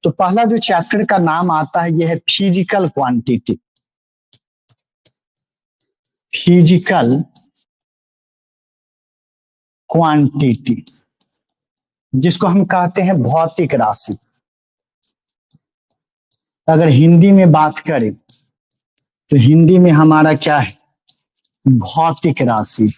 तो पहला जो चैप्टर का नाम आता है यह है फिजिकल क्वांटिटी। फिजिकल क्वांटिटी जिसको हम कहते हैं भौतिक राशि। अगर हिंदी में बात करें तो हिंदी में हमारा क्या है, भौतिक राशि।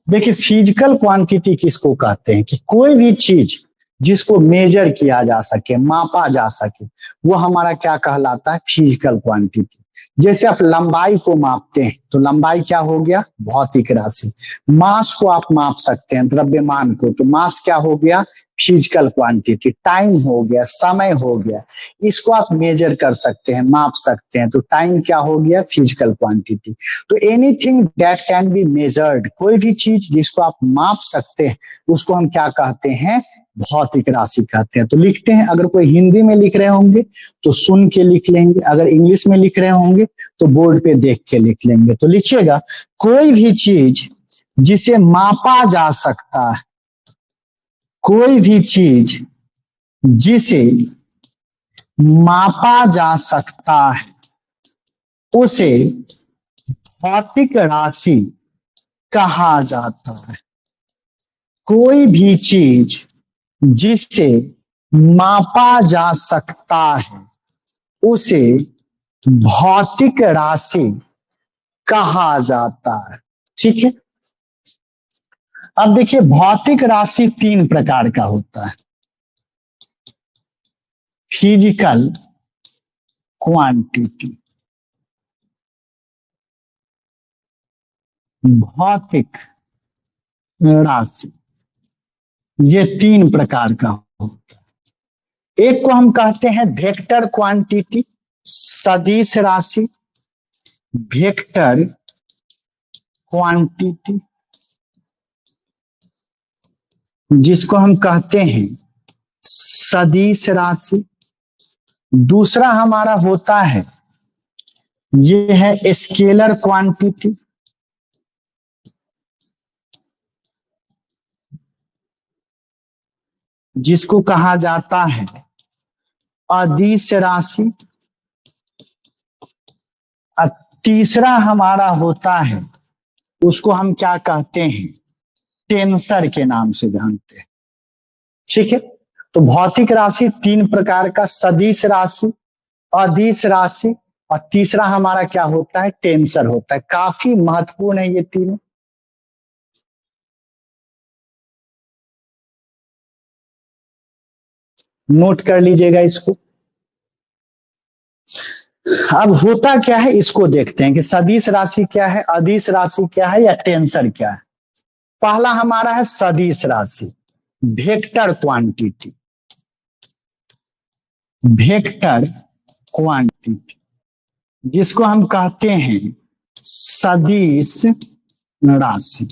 देखिए फिजिकल क्वांटिटी किसको कहते हैं कि कोई भी चीज जिसको मेजर किया जा सके, मापा जा सके, वो हमारा क्या कहलाता है, फिजिकल क्वांटिटी। जैसे आप लंबाई को मापते हैं तो लंबाई क्या हो गया, भौतिक राशि। मास को आप माप सकते हैं, द्रव्यमान को, तो मास क्या हो गया, फिजिकल क्वांटिटी। टाइम हो गया, समय हो गया, इसको आप मेजर कर सकते हैं, माप सकते हैं, तो टाइम क्या हो गया, फिजिकल क्वांटिटी। तो anything that can be measured, कोई भी चीज जिसको आप माप सकते हैं उसको हम क्या कहते हैं, भौतिक राशि कहते हैं। तो लिखते हैं, अगर कोई हिंदी में लिख रहे होंगे तो सुन के लिख लेंगे, अगर इंग्लिश में लिख रहे होंगे तो बोर्ड पे देख के लिख लेंगे। तो लिखिएगा, कोई भी चीज जिसे मापा जा सकता है, कोई भी चीज जिसे मापा जा सकता है उसे भौतिक राशि कहा जाता है। कोई भी चीज जिसे मापा जा सकता है उसे भौतिक राशि कहा जाता है। ठीक है, अब देखिए भौतिक राशि तीन प्रकार का होता है। फिजिकल क्वांटिटी, भौतिक राशि, ये तीन प्रकार का होता है। एक को हम कहते हैं वेक्टर क्वांटिटी, सदिश राशि, वेक्टर क्वांटिटी जिसको हम कहते हैं सदिश राशि। दूसरा हमारा होता है, ये है स्केलर क्वांटिटी, जिसको कहा जाता है अदिश राशि। और तीसरा हमारा होता है, उसको हम क्या कहते हैं, टेंसर के नाम से जानते हैं। ठीक है, तो भौतिक राशि तीन प्रकार का, सदिश राशि, अदिश राशि, और तीसरा हमारा क्या होता है, टेंसर होता है। काफी महत्वपूर्ण है ये तीनों। नोट कर लीजिएगा इसको। अब होता क्या है इसको देखते हैं कि सदिश राशि क्या है, अदिश राशि क्या है, या टेंसर क्या है। पहला हमारा है सदिश राशि, वेक्टर क्वांटिटी। वेक्टर क्वांटिटी जिसको हम कहते हैं सदिश राशि।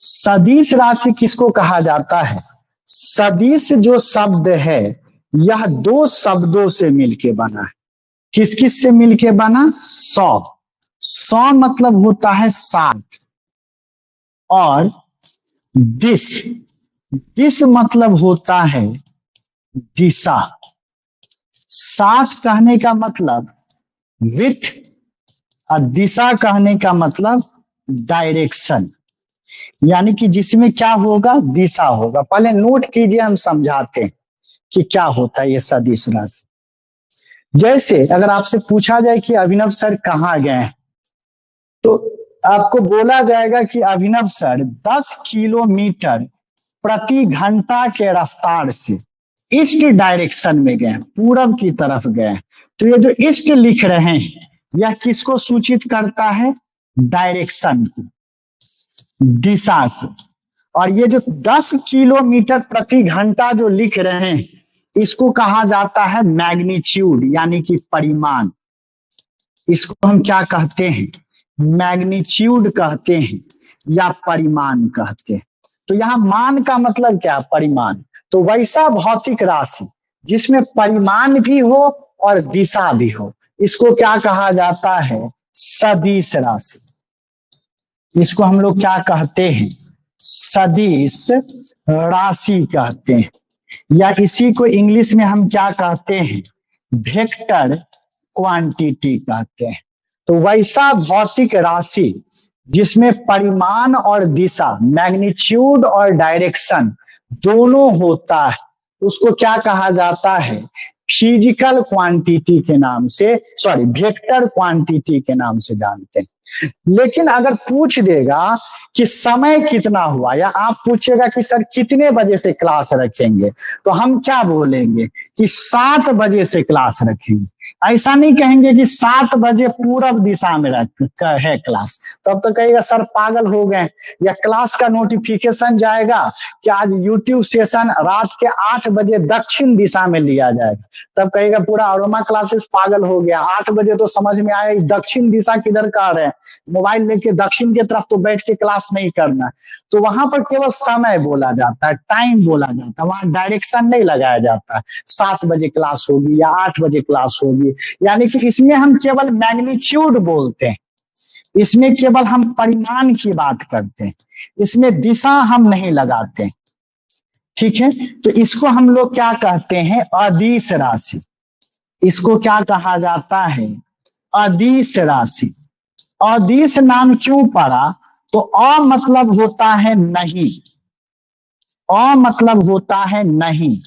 सदिश राशि किसको कहा जाता है, सदिश जो शब्द है यह दो शब्दों से मिलके बना है। किस किस से मिलके बना, 100 मतलब होता है 60, और दिस मतलब होता है दिशा। 60 कहने का मतलब विथ, और दिशा कहने का मतलब डायरेक्शन, यानी कि जिसमें क्या होगा, दिशा होगा। पहले नोट कीजिए, हम समझाते हैं कि क्या होता है ये सदिश राशि। जैसे अगर आपसे पूछा जाए कि अभिनव सर कहाँ गए हैं, तो आपको बोला जाएगा कि अभिनव सर 10 किलोमीटर प्रति घंटा के रफ्तार से ईस्ट डायरेक्शन में गए, पूरब की तरफ गए। तो ये जो ईस्ट लिख रहे हैं यह किसको सूचित करता है, डायरेक्शन को, दिशा को। और ये जो 10 किलोमीटर प्रति घंटा जो लिख रहे हैं इसको कहा जाता है मैग्नीट्यूड, यानी कि परिमाण। इसको हम क्या कहते हैं, मैग्नीट्यूड कहते हैं या परिमाण कहते हैं। तो यहाँ मान का मतलब क्या, परिमाण। तो वैसा भौतिक राशि जिसमें परिमाण भी हो और दिशा भी हो, इसको क्या कहा जाता है, सदिश राशि। इसको हम लोग क्या कहते हैं, सदिश राशि कहते हैं। या इसी को इंग्लिश में हम क्या कहते हैं, वेक्टर क्वांटिटी कहते हैं। तो वैसा भौतिक राशि जिसमें परिमाण और दिशा, मैग्नीट्यूड और डायरेक्शन दोनों होता है, उसको क्या कहा जाता है, फिजिकल क्वांटिटी के नाम से, सॉरी वेक्टर क्वांटिटी के नाम से जानते हैं। लेकिन अगर पूछ देगा कि समय कितना हुआ, या आप पूछेगा कि सर कितने बजे से क्लास रखेंगे, तो हम क्या बोलेंगे कि 7 बजे से क्लास रखेंगे। ऐसा नहीं कहेंगे कि 7 बजे पूरब दिशा में है क्लास, तब तो कहेगा सर पागल हो गए। या क्लास का नोटिफिकेशन जाएगा कि आज यूट्यूब सेशन रात के 8 बजे दक्षिण दिशा में लिया जाएगा, तब कहेगा पूरा अरोमा क्लासेस पागल हो गया। 8 बजे तो समझ में आया, दक्षिण दिशा किधर का रहे हैं, मोबाइल लेके दक्षिण की तरफ तो बैठ के क्लास नहीं करना। तो वहां पर केवल समय बोला जाता है, टाइम बोला जाता है, वहां डायरेक्शन नहीं लगाया जाता। 7 बजे क्लास होगी या 8 बजे क्लास होगी, यानी कि इसमें हम केवल मैग्नीट्यूड बोलते हैं, इसमें केवल हम परिमाण की बात करते हैं, इसमें दिशा हम नहीं लगाते। ठीक है, तो इसको हम लोग क्या कहते हैं, अदिश राशि। इसको क्या कहा जाता है, अदिश राशि। अदिश नाम क्यों पड़ा, तो अ मतलब होता है नहीं, अ मतलब होता है नहीं,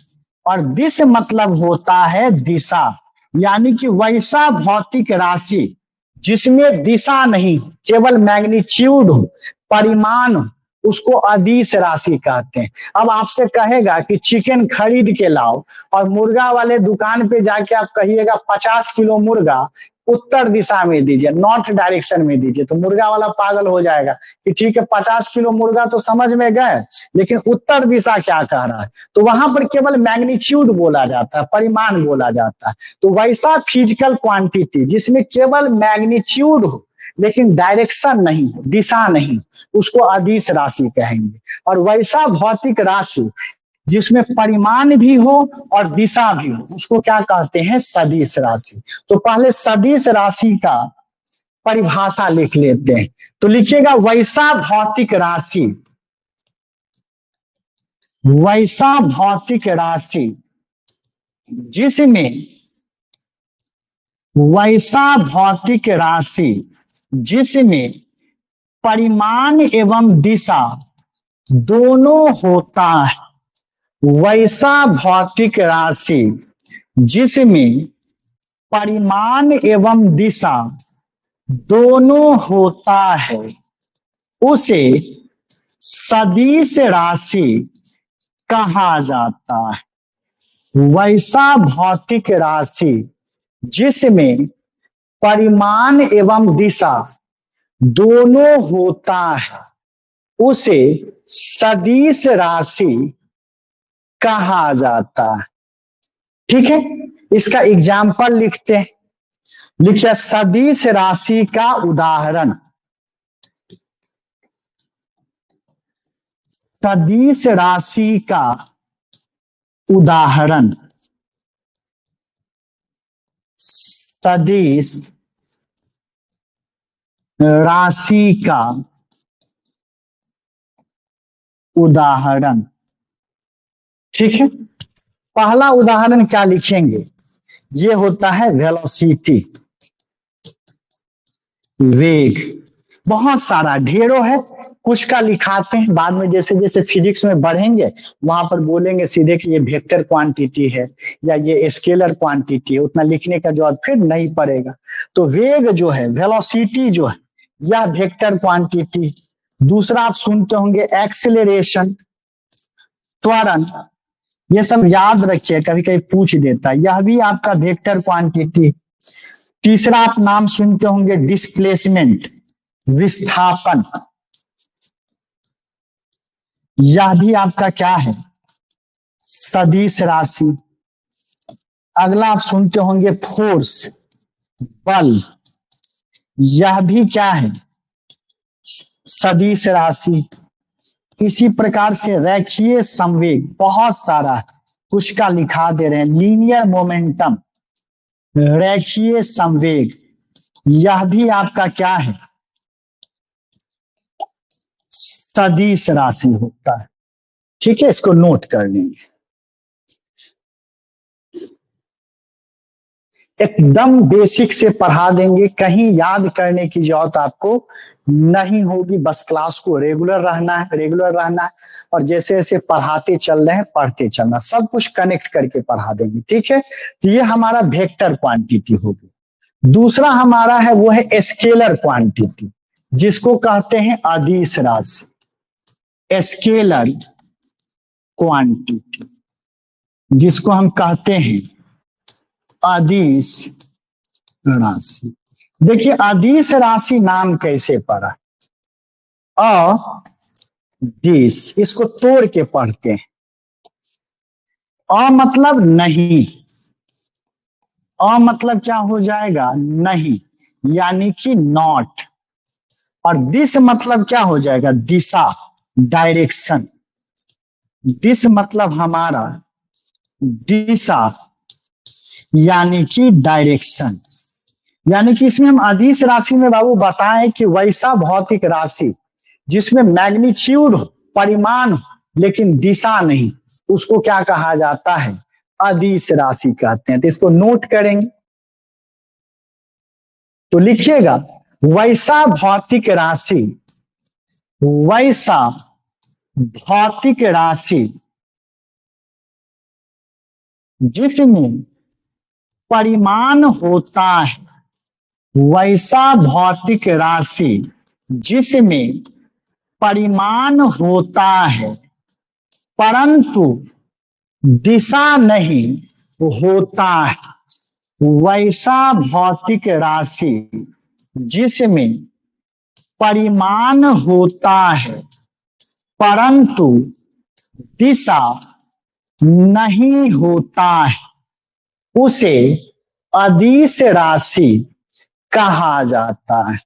और दिश मतलब होता है दिशा। यानी कि वैसा भौतिक राशि जिसमें दिशा नहीं, केवल मैग्नीट्यूड हो, परिमाण हो, उसको अदिश राशि कहते हैं। अब आपसे कहेगा कि चिकन खरीद के लाओ, और मुर्गा वाले दुकान पे जाके आप कहिएगा 50 किलो मुर्गा उत्तर दिशा में दीजिए, नॉर्थ डायरेक्शन में दीजिए, तो मुर्गा वाला पागल हो जाएगा कि ठीक है 50 किलो मुर्गा तो समझ में गए, लेकिन उत्तर दिशा क्या कह रहा है। तो वहां पर केवल मैग्नीट्यूड बोला जाता है, परिमाण बोला जाता है। तो वैसा फिजिकल क्वांटिटी जिसमें केवल मैग्नीट्यूड हो लेकिन डायरेक्शन नहीं, दिशा नहीं, उसको अदिश राशि कहेंगे। और वैसा भौतिक राशि जिसमें परिमाण भी हो और दिशा भी हो, उसको क्या कहते हैं, सदिश राशि। तो पहले सदिश राशि का परिभाषा लिख लेते हैं। तो लिखिएगा वैसा भौतिक राशि, वैसा भौतिक राशि जिसमें, वैसा भौतिक राशि जिसमें परिमाण एवं दिशा दोनों होता है, वैसा भौतिक राशि जिसमें परिमाण एवं दिशा दोनों होता है, उसे सदिश राशि कहा जाता है। वैसा भौतिक राशि जिसमें परिमाण एवं दिशा दोनों होता है, उसे सदिश राशि कहा जाता है। ठीक है, इसका एग्जाम्पल लिखते हैं। लिखिए सदिश राशि का उदाहरण, सदिश राशि का उदाहरण, सदिश राशि का उदाहरण। ठीक है, पहला उदाहरण क्या लिखेंगे, ये होता है वेलोसिटी, वेग। बहुत सारा ढेरों है, कुछ का लिखाते हैं, बाद में जैसे जैसे फिजिक्स में बढ़ेंगे वहां पर बोलेंगे सीधे कि ये वेक्टर क्वांटिटी है या ये स्केलर क्वांटिटी है, उतना लिखने का जरूरत फिर नहीं पड़ेगा। तो वेग जो है, वेलोसिटी जो है, यह वेक्टर क्वांटिटी। दूसरा आप सुनते होंगे एक्सेलरेशन, त्वरण, ये सब याद रखिए, कभी कभी पूछ देता है, यह भी आपका वेक्टर क्वांटिटी। तीसरा आप नाम सुनते होंगे डिस्प्लेसमेंट, विस्थापन, यह भी आपका क्या है, सदिश राशि। अगला आप सुनते होंगे फोर्स, बल, यह भी क्या है, सदिश राशि। इसी प्रकार से रेखीय संवेग, बहुत सारा, कुछ का लिखा दे रहे हैं, लीनियर मोमेंटम, रेखीय संवेग, यह भी आपका क्या है, सदिश राशि होता है। ठीक है, इसको नोट कर लेंगे। एकदम बेसिक से पढ़ा देंगे, कहीं याद करने की जरूरत आपको नहीं होगी। बस क्लास को रेगुलर रहना है, रेगुलर रहना है, और जैसे जैसे पढ़ाते चल रहे हैं पढ़ते चलना, सब कुछ कनेक्ट करके पढ़ा देंगे, ठीक है। तो ये हमारा वेक्टर क्वांटिटी होगी। दूसरा हमारा है वो है स्केलर क्वांटिटी, जिसको कहते हैं अदिश राशि, स्केलर क्वांटिटी, जिसको हम कहते हैं अदिश राशि। देखिए अदिश राशि नाम कैसे पढ़ा, अदिश, इसको तोड़ के पढ़ते हैं। अ मतलब नहीं, अ मतलब क्या हो जाएगा, नहीं, यानी कि नॉट। और दिस मतलब क्या हो जाएगा, दिशा, डायरेक्शन। दिस मतलब हमारा दिशा, यानी कि डायरेक्शन। यानी कि इसमें हम अदिश राशि में बाबू बताएं कि वैसा भौतिक राशि जिसमें मैग्नीट्यूड हो, परिमाण हो, लेकिन दिशा नहीं, उसको क्या कहा जाता है, अदिश राशि कहते हैं। तो इसको नोट करेंगे तो लिखिएगा, वैसा भौतिक राशि, वैसा भौतिक राशि जिसमें परिमाण होता है, वैसा भौतिक राशि जिसमें परिमाण होता है परंतु दिशा नहीं होता है, वैसा भौतिक राशि जिसमें परिमाण होता है परंतु दिशा नहीं होता है, उसे अदिश राशि कहा जाता है।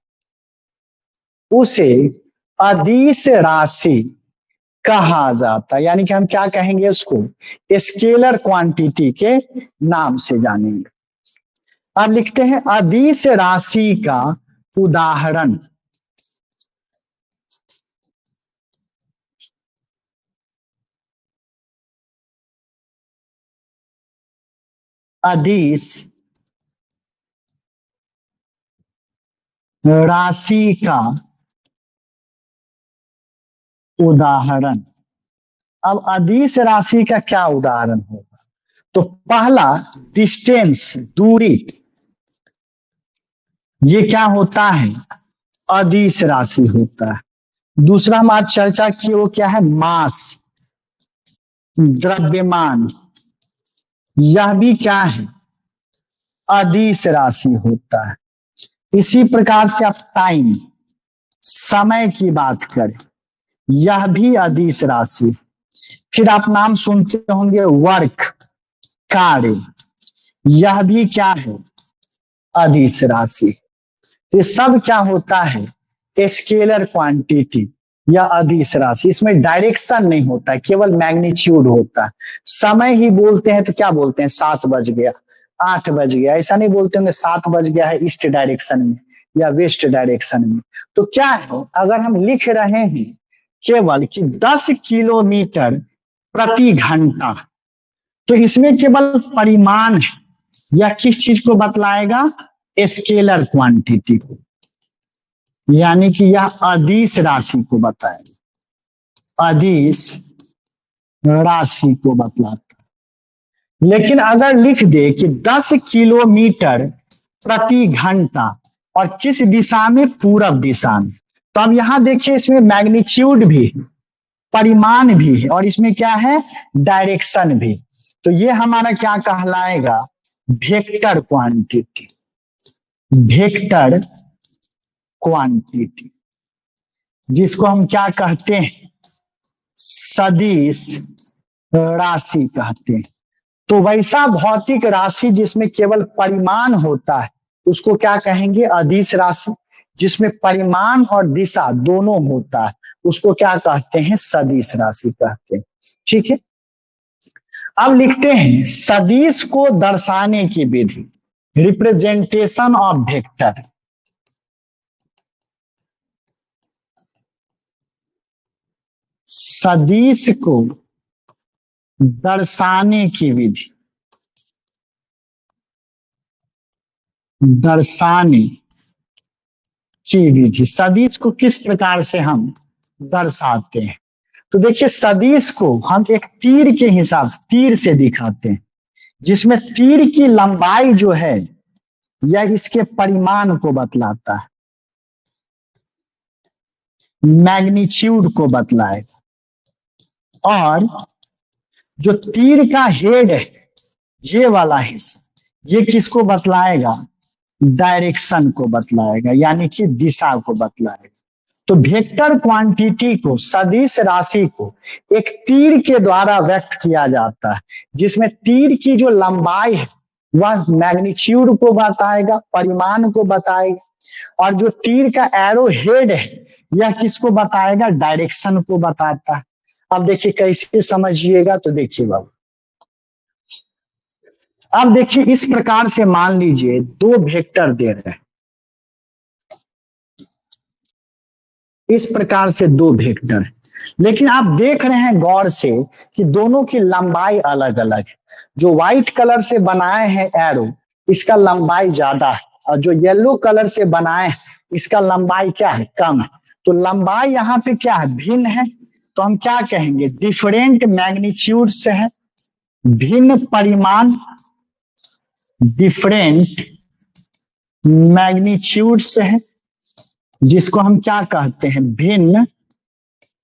उसे अदिश राशि कहा जाता है, यानी कि हम क्या कहेंगे उसको, स्केलर क्वांटिटी के नाम से जानेंगे। अब लिखते हैं अदिश राशि का उदाहरण। अदिश राशि का उदाहरण। अब अदिश राशि का क्या उदाहरण होगा, तो पहला डिस्टेंस, दूरी, ये क्या होता है, अदिश राशि होता है। दूसरा हम आज चर्चा किए वो क्या है, मास, द्रव्यमान, यह भी क्या है, अदिश राशि होता है। इसी प्रकार से आप टाइम, समय की बात करें, यह भी अदिश राशि। फिर आप नाम सुनते होंगे वर्क, कार्य, यह भी क्या है, अदिश राशि। ये सब क्या होता है, स्केलर क्वांटिटी या अदिश राशि। इसमें डायरेक्शन नहीं होता है, केवल मैग्नीट्यूड होता है। समय ही बोलते हैं तो क्या बोलते हैं, 7 बज गया, 8 बज गया, ऐसा नहीं बोलते होंगे 7 बज गया है ईस्ट डायरेक्शन में या वेस्ट डायरेक्शन में। तो क्या है, अगर हम लिख रहे हैं केवल कि 10 किलोमीटर प्रति घंटा, तो इसमें केवल परिमाण है, या किस चीज को बतलाएगा, स्केलर क्वांटिटी को, यानी कि यह अदिश राशि को बताएगा, अदिश राशि को बतलाता है। लेकिन अगर लिख दे कि 10 किलोमीटर प्रति घंटा और किस दिशा में, पूरब दिशा में, तो अब यहां देखिए इसमें मैग्नीट्यूड भी, परिमाण भी है, और इसमें क्या है, डायरेक्शन भी। तो ये हमारा क्या कहलाएगा, वेक्टर क्वांटिटी, वेक्टर क्वांटिटी, जिसको हम क्या कहते हैं, सदिश राशि कहते हैं। तो वैसा भौतिक राशि जिसमें केवल परिमाण होता है उसको क्या कहेंगे, अदिश राशि। जिसमें परिमाण और दिशा दोनों होता है उसको क्या कहते हैं, सदिश राशि कहते हैं, ठीक है। अब लिखते हैं सदिश को दर्शाने की विधि, रिप्रेजेंटेशन ऑफ वेक्टर। सदिश को दर्शाने की विधि, दर्शाने की विधि, सदिश को किस प्रकार से हम दर्शाते हैं। तो देखिए सदिश को हम एक तीर के हिसाब से, तीर से दिखाते हैं, जिसमें तीर की लंबाई जो है यह इसके परिमाण को बतलाता है, मैग्नीट्यूड को बतलाएगा। और जो तीर का हेड है, ये वाला हिस्सा, ये किसको बतलाएगा, डायरेक्शन को बतलाएगा, यानी कि दिशा को बतलाएगा। तो वेक्टर क्वांटिटी को, सदिश राशि को एक तीर के द्वारा व्यक्त किया जाता है, जिसमें तीर की जो लंबाई है वह मैग्नीट्यूड को बताएगा, परिमाण को बताएगा, और जो तीर का एरो हेड है यह किसको बताएगा, डायरेक्शन को बताता है। अब देखिए कैसे समझिएगा, तो देखिए बाबू, अब देखिए इस प्रकार से मान लीजिए दो वेक्टर दे रहे हैं, इस प्रकार से दो वेक्टर, लेकिन आप देख रहे हैं गौर से कि दोनों की लंबाई अलग अलग है। जो व्हाइट कलर से बनाए हैं एरो, इसका लंबाई ज्यादा है, और जो येलो कलर से बनाए हैं इसका लंबाई क्या है, कम है। तो लंबाई यहाँ पे क्या है, भिन्न है, तो हम क्या कहेंगे, डिफरेंट मैग्नीट्यूड से है, भिन्न परिमाण, डिफरेंट मैग्नीट्यूड से है, जिसको हम क्या कहते हैं, भिन्न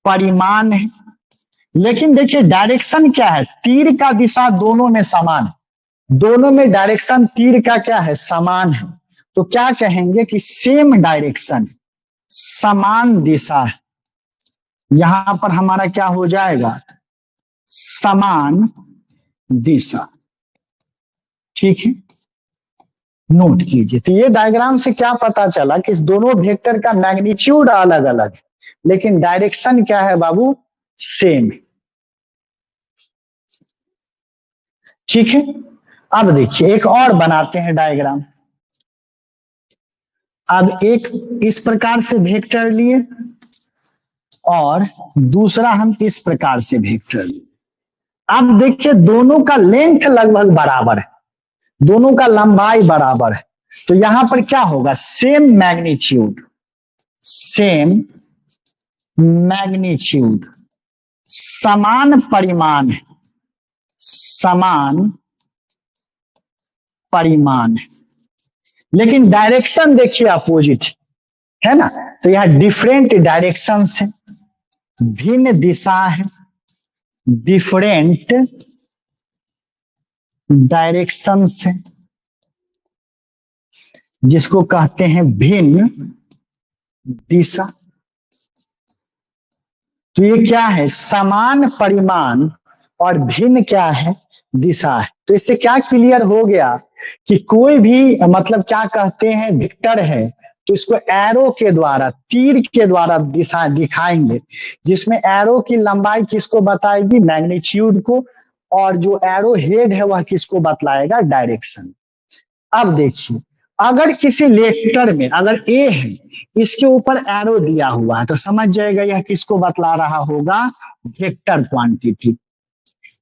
परिमाण है। लेकिन देखिए डायरेक्शन क्या है, तीर का दिशा दोनों में समान है, दोनों में डायरेक्शन तीर का क्या है, समान है। तो क्या कहेंगे कि सेम डायरेक्शन, समान दिशा है। यहां पर हमारा क्या हो जाएगा, समान दिशा। ठीक है, नोट कीजिए। तो ये डायग्राम से क्या पता चला कि इस दोनों वेक्टर का मैग्नीट्यूड अलग अलग है, लेकिन डायरेक्शन क्या है बाबू, सेम। ठीक है, अब देखिए एक और बनाते हैं डायग्राम। अब एक इस प्रकार से वेक्टर लिए और दूसरा हम इस प्रकार से वेक्टर लिए। अब देखिए दोनों का लेंथ लगभग बराबर है, दोनों का लंबाई बराबर है, तो यहां पर क्या होगा, सेम मैग्नीट्यूड, सेम मैग्नीट्यूड, समान परिमाण है, समान परिमाण है, लेकिन डायरेक्शन देखिए अपोजिट है ना। तो यह डिफरेंट डायरेक्शन है, भिन्न दिशा है, डिफरेंट डायरेक्शन है, जिसको कहते हैं भिन्न दिशा। तो ये क्या है, समान परिमाण और भिन्न क्या है, दिशा है। तो इससे क्या क्लियर हो गया कि कोई भी मतलब क्या कहते हैं, वेक्टर है, तो इसको एरो के द्वारा, तीर के द्वारा दिशा दिखाएंगे, जिसमें एरो की लंबाई किसको बताएगी, मैग्नीट्यूड को, और जो एरो हेड है वह किसको बतलाएगा, डायरेक्शन। अब देखिए अगर किसी वेक्टर में अगर ए है, इसके ऊपर एरो दिया हुआ है, तो समझ जाएगा यह किसको बतला रहा होगा, वेक्टर क्वांटिटी।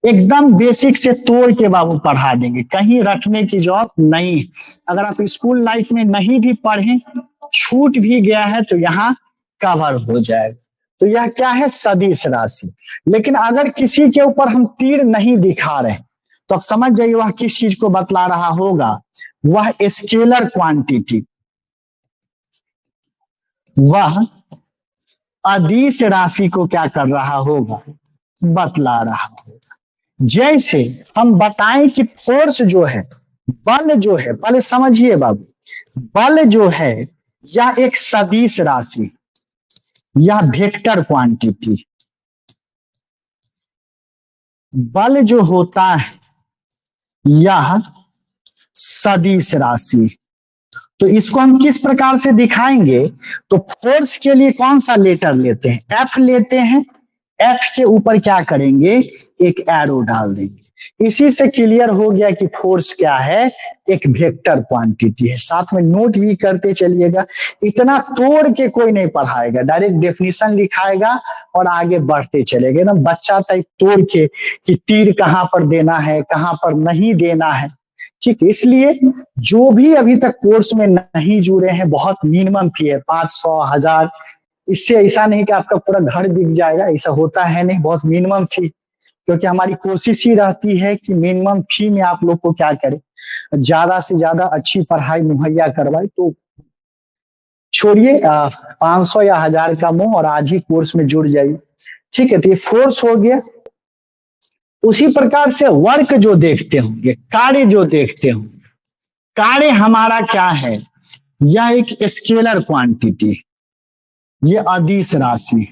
एकदम बेसिक से तोड़ के बाबू पढ़ा देंगे, कहीं रखने की जरूरत नहीं। अगर आप स्कूल लाइफ में नहीं भी पढ़े, छूट भी गया है, तो यहाँ कवर हो जाएगा। तो यह क्या है, सदिश राशि। लेकिन अगर किसी के ऊपर हम तीर नहीं दिखा रहे, तो आप समझ जाइए वह किस चीज को बतला रहा होगा, वह स्केलर क्वांटिटी, वह अदिश राशि को क्या कर रहा होगा, बतला रहा होगा। जैसे हम बताएं कि फोर्स जो है, बल जो है, पहले समझिए बाबू, बल जो है या एक सदिश राशि या वेक्टर क्वांटिटी, बल जो होता है यह सदिश राशि। तो इसको हम किस प्रकार से दिखाएंगे, तो फोर्स के लिए कौन सा लेटर लेते हैं, एफ लेते हैं, एफ के ऊपर क्या करेंगे, एक एरो डाल देंगे। इसी से क्लियर हो गया कि फोर्स क्या है, एक वेक्टर क्वांटिटी है। साथ में नोट भी करते चलिएगा, इतना तोड़ के कोई नहीं पढ़ाएगा, डायरेक्ट डेफिनेशन लिखाएगा और आगे बढ़ते चलेगा, ना बच्चा टाइप तोड़ के कि तीर कहां पर देना है, कहां पर नहीं देना है, ठीक है, इसलिए जो भी अभी तक कोर्स में नहीं जुड़े हैं, बहुत मिनिमम फी है, 500, 1000, इससे ऐसा नहीं कि आपका पूरा घर बिक जाएगा, ऐसा होता है नहीं, बहुत मिनिमम फी। क्योंकि हमारी कोशिश ही रहती है कि मिनिमम फी में आप लोग को क्या करें, ज्यादा से ज्यादा अच्छी पढ़ाई मुहैया करवाए। तो छोड़िए 500 या 1000 का मोह और आज ही कोर्स में जुड़ जाइए। ठीक है, तो ये फोर्स हो गया। उसी प्रकार से वर्क जो देखते होंगे, कार्य जो देखते होंगे, कार्य हमारा क्या है, यह एक स्केलर क्वांटिटी, ये अदिश राशि।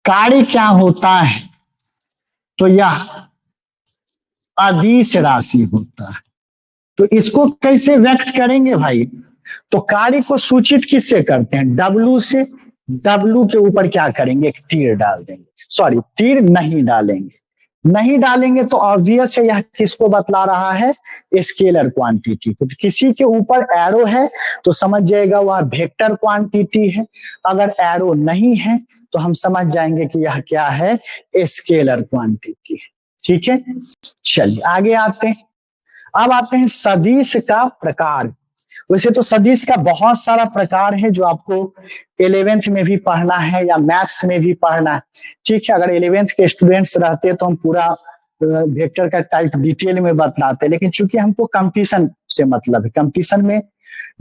कार्य क्या होता है, तो यह अदिश राशि होता है। तो इसको कैसे व्यक्त करेंगे भाई, तो कार्य को सूचित किससे करते हैं, डब्लू से। डब्लू के ऊपर क्या करेंगे, एक तीर डाल देंगे, सॉरी तीर नहीं डालेंगे, नहीं डालेंगे तो ऑब्वियस है यह किसको बतला रहा है, स्केलर क्वांटिटी को। तो किसी के ऊपर एरो है तो समझ जाएगा वह वेक्टर क्वांटिटी है, अगर एरो नहीं है तो हम समझ जाएंगे कि यह क्या है, स्केलर क्वांटिटी है। ठीक है, चलिए आगे आते हैं। अब आते हैं सदिश का प्रकार। वैसे तो सदिश का बहुत सारा प्रकार है जो आपको 11th में भी पढ़ना है या मैथ्स में भी पढ़ना है। ठीक है, अगर 11th के स्टूडेंट्स रहते तो हम पूरा वेक्टर का टाइप डिटेल में बतलाते, लेकिन चूंकि हमको कंपटीशन से मतलब है, कंपटीशन में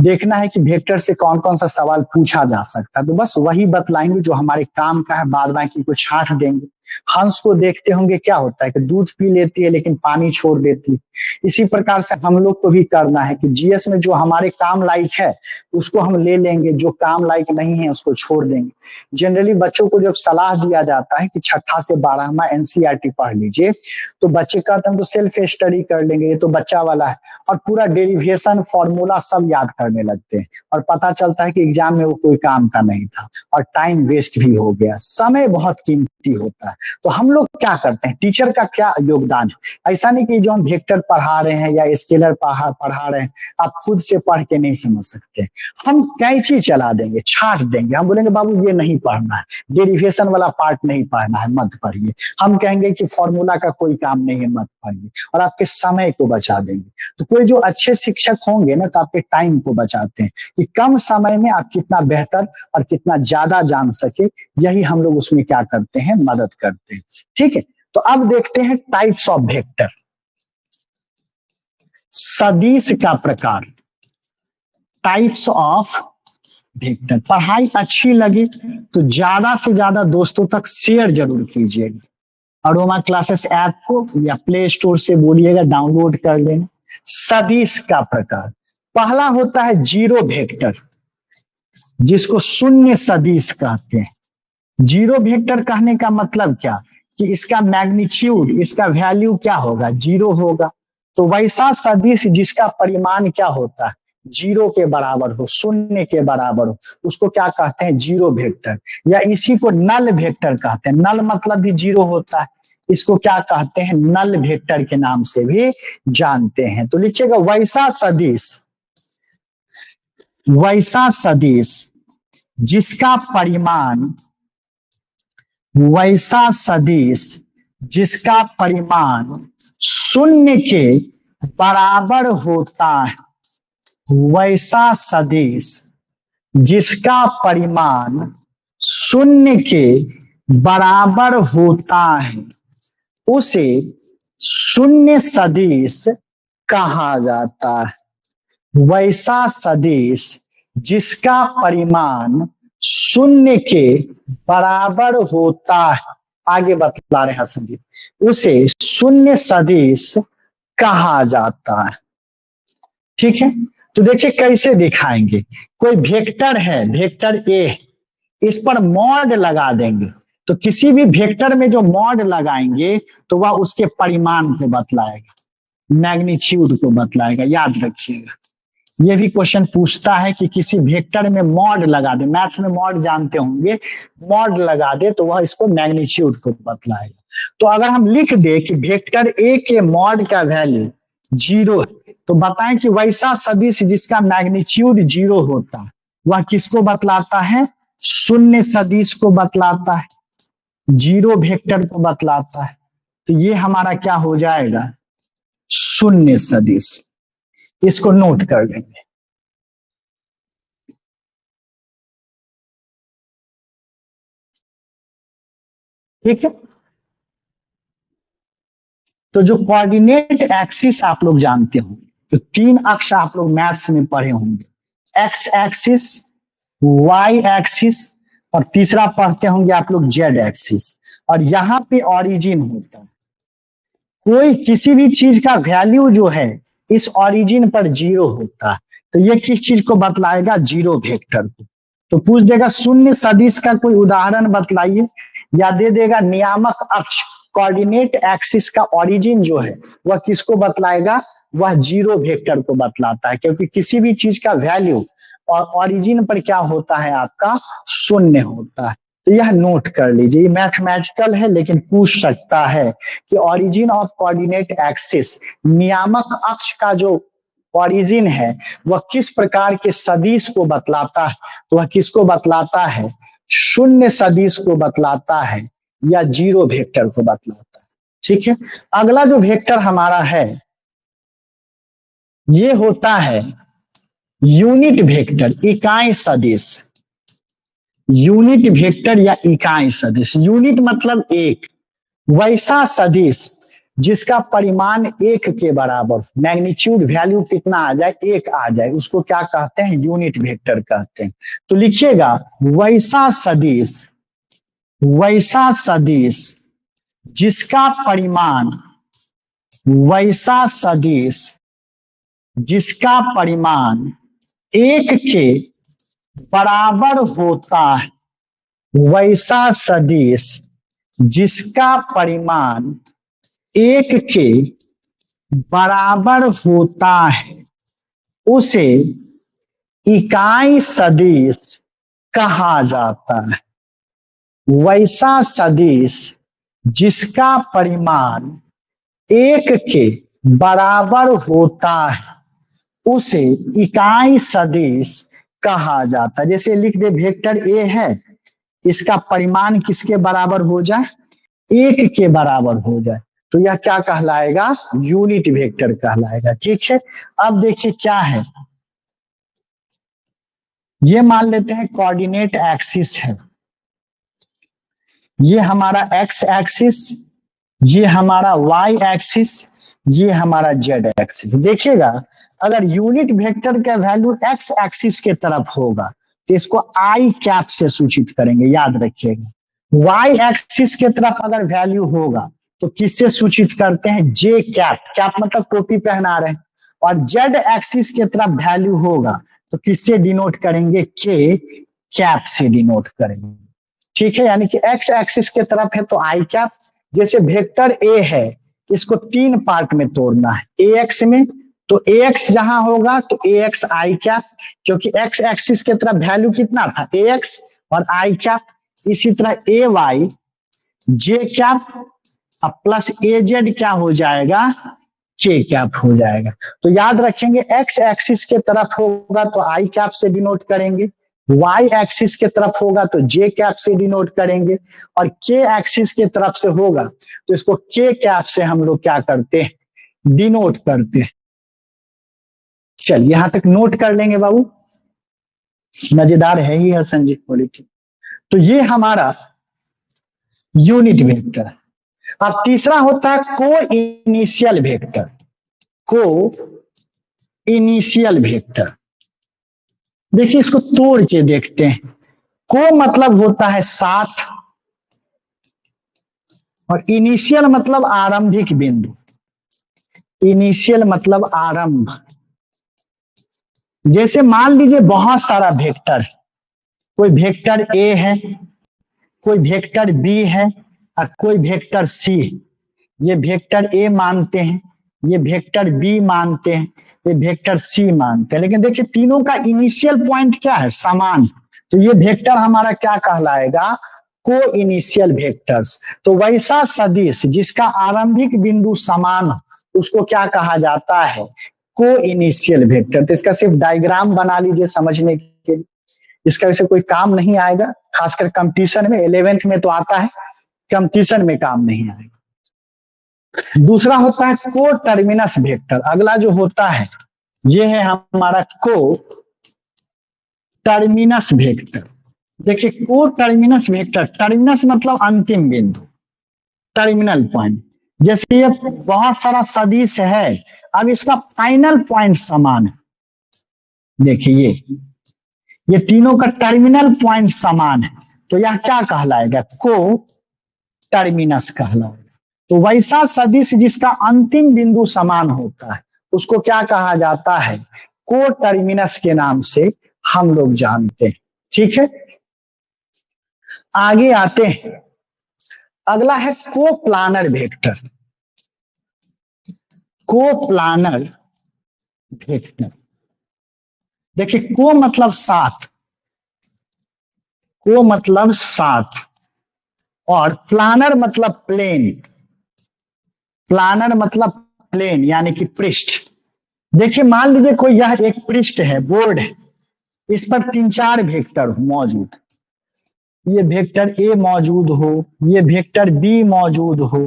देखना है कि वेक्टर से कौन कौन सा सवाल पूछा जा सकता है, तो बस वही बतलाएंगे जो हमारे काम का है, बाद बाकी को छांट देंगे। हंस को देखते होंगे, क्या होता है कि दूध पी लेती है लेकिन पानी छोड़ देती है। इसी प्रकार से हम लोग को भी करना है कि जीएस में जो हमारे काम लायक है उसको हम ले लेंगे, जो काम लायक नहीं है उसको छोड़ देंगे। जनरली बच्चों को जब सलाह दिया जाता है कि 6ठा से 12वां एनसीईआरटी पढ़ लीजिए, तो बच्चे कहते हैं तो सेल्फ स्टडी कर लेंगे, ये तो बच्चा वाला है, और पूरा डेरिवेशन फॉर्मूला सब याद करने लगते हैं, और पता चलता है कि एग्जाम में वो कोई काम का नहीं था और टाइम वेस्ट भी हो गया। समय बहुत कीमती होता है। तो हम लोग क्या करते हैं, टीचर का क्या योगदान है, ऐसा नहीं कि जो हम वेक्टर पढ़ा रहे हैं या स्केलर पढ़ा रहे हैं आप खुद से पढ़ के नहीं समझ सकते, हम कैंची चला देंगे, छाट देंगे, हम बोलेंगे बाबू ये नहीं पढ़ना है, डेरिवेशन वाला पार्ट नहीं पढ़ना है, मत पढ़िए। हम कहेंगे कि फॉर्मूला का कोई काम नहीं है, मत पढ़िए, और आपके समय को बचा देंगे। तो कोई जो अच्छे शिक्षक होंगे ना, तो आपके टाइम को बचाते हैं कि कम समय में आप कितना बेहतर और कितना ज्यादा जान सके, यही हम लोग उसमें क्या करते हैं, मदद करते हैं। ठीक है, तो अब देखते हैं टाइप्स ऑफ वेक्टर, सदिश का प्रकार, टाइप्स ऑफ वेक्टर। पढ़ाई अच्छी लगी तो ज्यादा से ज्यादा दोस्तों तक शेयर जरूर कीजिएगा। अरोमा क्लासेस ऐप को या प्ले स्टोर से बोलिएगा डाउनलोड कर लेना। सदिश का प्रकार, पहला होता है जीरो वेक्टर, जिसको शून्य सदिश कहते हैं। जीरो वेक्टर कहने का मतलब क्या, कि इसका मैग्नीट्यूड, इसका वैल्यू क्या होगा, जीरो होगा। तो वैसा सदिश जिसका परिमाण क्या होता है, जीरो के बराबर हो, शून्य के बराबर हो, उसको क्या कहते हैं, जीरो वेक्टर, या इसी को नल वेक्टर कहते हैं। नल मतलब भी जीरो होता है, इसको क्या कहते हैं, नल वेक्टर के नाम से भी जानते हैं। तो लिखिएगा वैसा सदिश, वैसा सदिश जिसका परिमाण, वैसा सदिश जिसका परिमाण शून्य के बराबर होता है, वैसा सदिश जिसका परिमाण शून्य के बराबर होता है, उसे शून्य सदिश कहा जाता है। वैसा सदिश जिसका परिमाण शून्य के बराबर होता है, आगे बतला रहे हैं सदिश, उसे शून्य सदिश कहा जाता है। ठीक है, तो देखिए कैसे दिखाएंगे। कोई वेक्टर है, वेक्टर ए, इस पर मॉड लगा देंगे, तो किसी भी वेक्टर में जो मॉड लगाएंगे तो वह उसके परिमाण को बतलाएगा, मैग्नीट्यूड को बतलाएगा, याद रखिएगा। ये भी क्वेश्चन पूछता है कि किसी वेक्टर में मॉड लगा दे, मैथ्स में मॉड जानते होंगे, मॉड लगा दे तो वह इसको मैग्नीट्यूड को बतलाएगा। तो अगर हम लिख दे कि वेक्टर ए के मॉड का वैल्यू जीरो है, तो बताएं कि वैसा सदिश जिसका मैग्नीट्यूड जीरो होता है वह किसको बतलाता है, शून्य सदिश को बतलाता है, जीरो वेक्टर को बतलाता है। तो ये हमारा क्या हो जाएगा, शून्य सदिश। इसको नोट कर लेंगे। ठीक है, तो जो कोऑर्डिनेट एक्सिस आप लोग जानते हो, तो तीन अक्ष आप लोग मैथ्स में पढ़े होंगे, एक्स एक्सिस, वाई एक्सिस, और तीसरा पढ़ते होंगे आप लोग जेड एक्सिस। और यहाँ पे ऑरिजिन होता है, कोई किसी भी चीज का वैल्यू जो है इस ऑरिजिन पर जीरो होता है, तो ये किस चीज को बतलाएगा? जीरो वेक्टर को। तो पूछ देगा शून्य सदिश का कोई उदाहरण बतलाइए, या दे देगा नियामक अक्ष कोऑर्डिनेट एक्सिस का ऑरिजिन जो है वह किसको बतलाएगा? वह जीरो वेक्टर को बतलाता है, क्योंकि किसी भी चीज का वैल्यू और ऑरिजिन पर क्या होता है? आपका शून्य होता है। तो यह नोट कर लीजिए, मैथमेटिकल है लेकिन पूछ सकता है कि ऑरिजिन ऑफ कोऑर्डिनेट एक्सिस, नियामक अक्ष का जो ऑरिजिन है वह किस प्रकार के सदिश को बतलाता है? तो वह किसको बतलाता है? शून्य सदिश को बतलाता है या जीरो वेक्टर को बतलाता है। ठीक है, अगला जो वेक्टर हमारा है ये होता है यूनिट वेक्टर, इकाई सदिश। यूनिट वेक्टर या इकाई सदिश, यूनिट मतलब एक, वैसा सदिश जिसका परिमाण एक के बराबर, मैग्नीट्यूड वैल्यू कितना आ जाए? एक आ जाए, उसको क्या कहते हैं? यूनिट वेक्टर कहते हैं। तो लिखिएगा वैसा सदिश, वैसा सदिश जिसका परिमाण, वैसा सदिश जिसका परिमाण एक के बराबर होता है, वैसा सदिश जिसका परिमाण एक के बराबर होता है उसे इकाई सदिश कहा जाता है। वैसा सदिश जिसका परिमाण एक के बराबर होता है उसे इकाई सदिश कहा जाता है। जैसे लिख दे वेक्टर ए है, इसका परिमाण किसके बराबर हो जाए? एक के बराबर हो जाए, तो यह क्या कहलाएगा? यूनिट वेक्टर कहलाएगा। ठीक है, अब देखिए क्या है, ये मान लेते हैं कोऑर्डिनेट एक्सिस है, ये हमारा एक्स एक्सिस, ये हमारा वाई एक्सिस, ये हमारा जेड एक्सिस। देखिएगा अगर यूनिट वेक्टर का वैल्यू एक्स एक्सिस के तरफ होगा तो इसको आई कैप से सूचित करेंगे, याद रखिएगा। वाई एक्सिस के तरफ अगर वैल्यू होगा तो किससे सूचित करते हैं? जे कैप, कैप मतलब टोपी पहना रहे हैं। और जेड एक्सिस के तरफ वैल्यू होगा तो किससे डिनोट करेंगे? के कैप से डिनोट करेंगे। ठीक है, यानी कि एक्स एक्सिस के तरफ है तो आई कैप। जैसे वेक्टर ए है, इसको तीन पार्ट में तोड़ना है, ए एक्स में, तो ए एक्स जहां होगा तो ए एक्स आई कैप, क्योंकि एक्स एक्सिस के तरफ वैल्यू कितना था? ए एक्स और आई कैप। इसी तरह ए वाई जे कैप अब प्लस ए जेड क्या हो जाएगा? के कैप हो जाएगा। तो याद रखेंगे एक्स एक्सिस के तरफ होगा तो आई कैप से डिनोट करेंगे, वाई एक्सिस के तरफ होगा तो जे कैप से डिनोट करेंगे, और के एक्सिस के तरफ से होगा तो इसको के कैप से हम लोग क्या करते हैं? डिनोट करते हैं। चल यहां तक नोट कर लेंगे बाबू, मजेदार है ही है संजीव पॉलिटी। तो ये हमारा यूनिट वेक्टर है। अब तीसरा होता है को इनिशियल वेक्टर। को इनिशियल वेक्टर, देखिए इसको तोड़ के देखते हैं। को मतलब होता है साथ, और इनिशियल मतलब आरंभिक बिंदु। इनिशियल मतलब आरंभ। जैसे मान लीजिए बहुत सारा वेक्टर, कोई वेक्टर ए है, कोई वेक्टर बी है और कोई वेक्टर सी है। ये वेक्टर ए मानते हैं, ये वेक्टर बी मानते हैं, ये वेक्टर सी मानते हैं, लेकिन देखिए तीनों का इनिशियल पॉइंट क्या है? समान। तो ये वेक्टर हमारा क्या कहलाएगा? को इनिशियल वेक्टर्स। तो वैसा सदिश जिसका आरंभिक बिंदु समान हो उसको क्या कहा जाता है? को इनिशियल वेक्टर। तो इसका सिर्फ डायग्राम बना लीजिए समझने के लिए, इसका वैसे कोई काम नहीं आएगा, खासकर कंपटीशन में। 11th में तो आता है, कंपटीशन में काम नहीं आएगा। दूसरा होता है को टर्मिनस वेक्टर। अगला जो होता है ये है हमारा को टर्मिनस वेक्टर। देखिए को टर्मिनस वेक्टर, टर्मिनस मतलब अंतिम बिंदु, टर्मिनल पॉइंट। जैसे ये बहुत सारा सदिश है, अब इसका फाइनल पॉइंट समान है। देखिए ये तीनों का टर्मिनल पॉइंट समान है, तो यह क्या कहलाएगा? को टर्मिनस कहलाएगा। तो वैसा सदिश जिसका अंतिम बिंदु समान होता है उसको क्या कहा जाता है? को टर्मिनस के नाम से हम लोग जानते हैं। ठीक है, आगे आते हैं। अगला है को प्लानर वेक्टर। को प्लानर वेक्टर, देखिए को मतलब साथ, को मतलब साथ, और प्लानर मतलब प्लेन। प्लानर मतलब प्लेन यानी कि पृष्ठ। देखिए मान लीजिए कोई यह एक पृष्ठ है, बोर्ड है, इस पर 3-4 वेक्टर मौजूद, ये वेक्टर ए मौजूद हो, ये वेक्टर बी मौजूद हो,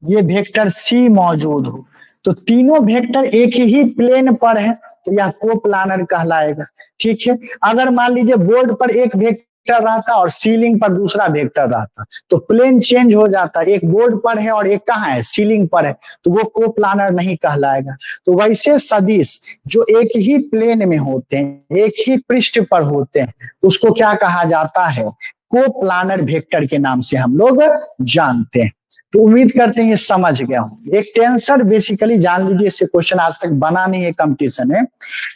ये वेक्टर सी मौजूद हो, तो तीनों वेक्टर एक ही प्लेन पर है तो यह कोप्लानर कहलाएगा। ठीक है, अगर मान लीजिए बोर्ड पर एक वेक्टर रहता और सीलिंग पर दूसरा वेक्टर रहता तो प्लेन चेंज हो जाता, एक बोर्ड पर है और एक कहाँ है? सीलिंग पर है, तो वो कोप्लानर नहीं कहलाएगा। तो वैसे सदिश जो एक ही प्लेन में होते हैं, एक ही पृष्ठ पर होते हैं, उसको क्या कहा जाता है? को प्लानर वेक्टर के नाम से हम लोग जानते हैं। तो उम्मीद करते हैं ये समझ गया हूं। एक टेंसर बेसिकली जान लीजिए, इससे क्वेश्चन आज तक बना नहीं है कंपटीशन है,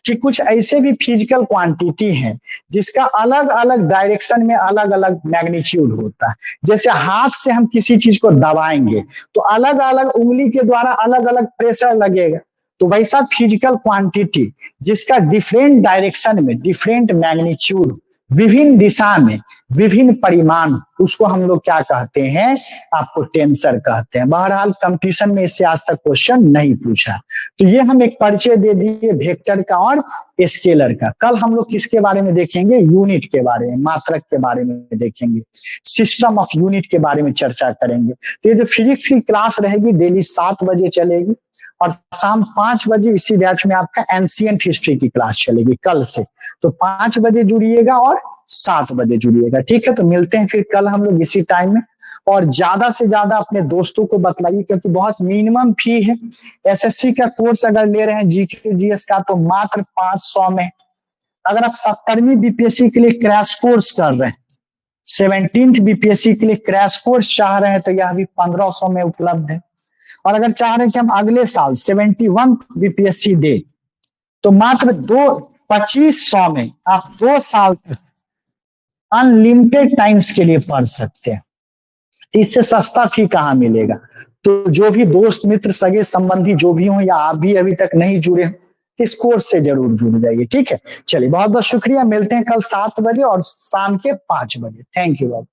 कि कुछ ऐसे भी फिजिकल क्वांटिटी हैं जिसका अलग अलग डायरेक्शन में अलग अलग मैग्नीट्यूड होता है। जैसे हाथ से हम किसी चीज को दबाएंगे तो अलग अलग उंगली के द्वारा अलग अलग प्रेशर लगेगा, तो वैसा फिजिकल क्वांटिटी जिसका डिफरेंट डायरेक्शन में डिफरेंट मैग्नीट्यूड, विभिन्न दिशा में विभिन्न परिमाण, उसको हम लोग क्या कहते हैं? आपको टेंसर कहते हैं। बहरहाल कंपटीशन में इससे आज तक क्वेश्चन नहीं पूछा। तो ये हम एक परिचय दे दिए वेक्टर का और स्केलर का। कल हम लोग किसके बारे में देखेंगे? यूनिट के बारे में, मात्रक के बारे में देखेंगे, सिस्टम ऑफ यूनिट के बारे में चर्चा करेंगे। तो ये जो फिजिक्स की क्लास रहेगी डेली 7 बजे चलेगी, और शाम 5 बजे इसी बैच में आपका एंशिएंट हिस्ट्री की क्लास चलेगी कल से। तो 5 बजे जुड़िएगा और 7 बजे जुड़िएगा। ठीक है, तो मिलते हैं फिर कल हम लोग इसी टाइम में। और ज्यादा से ज्यादा अपने दोस्तों को बतलाइए, क्योंकि बहुत मिनिमम फी है। एसएससी का कोर्स अगर ले रहे हैं जीके जीएस का तो मात्र 500 में। अगर आप 17वीं बीपीएससी के लिए क्रैश कोर्स कर रहे हैं, 17th बीपीएससी के लिए क्रैश कोर्स चाह रहे हैं, तो यह भी 1500 में उपलब्ध है। और अगर चाह रहे हैं कि हम अगले साल 71 बीपीएससी दे, तो मात्र 2500 में आप 2 साल तक अनलिमिटेड टाइम्स के लिए पढ़ सकते हैं। इससे सस्ता फी कहाँ मिलेगा? तो जो भी दोस्त मित्र सगे संबंधी जो भी हो, या आप भी अभी तक नहीं जुड़े हैं, इस कोर्स से जरूर जुड़ जाइए। ठीक है, चलिए बहुत बहुत शुक्रिया। मिलते हैं कल 7 बजे और शाम के 5 बजे। Thank you.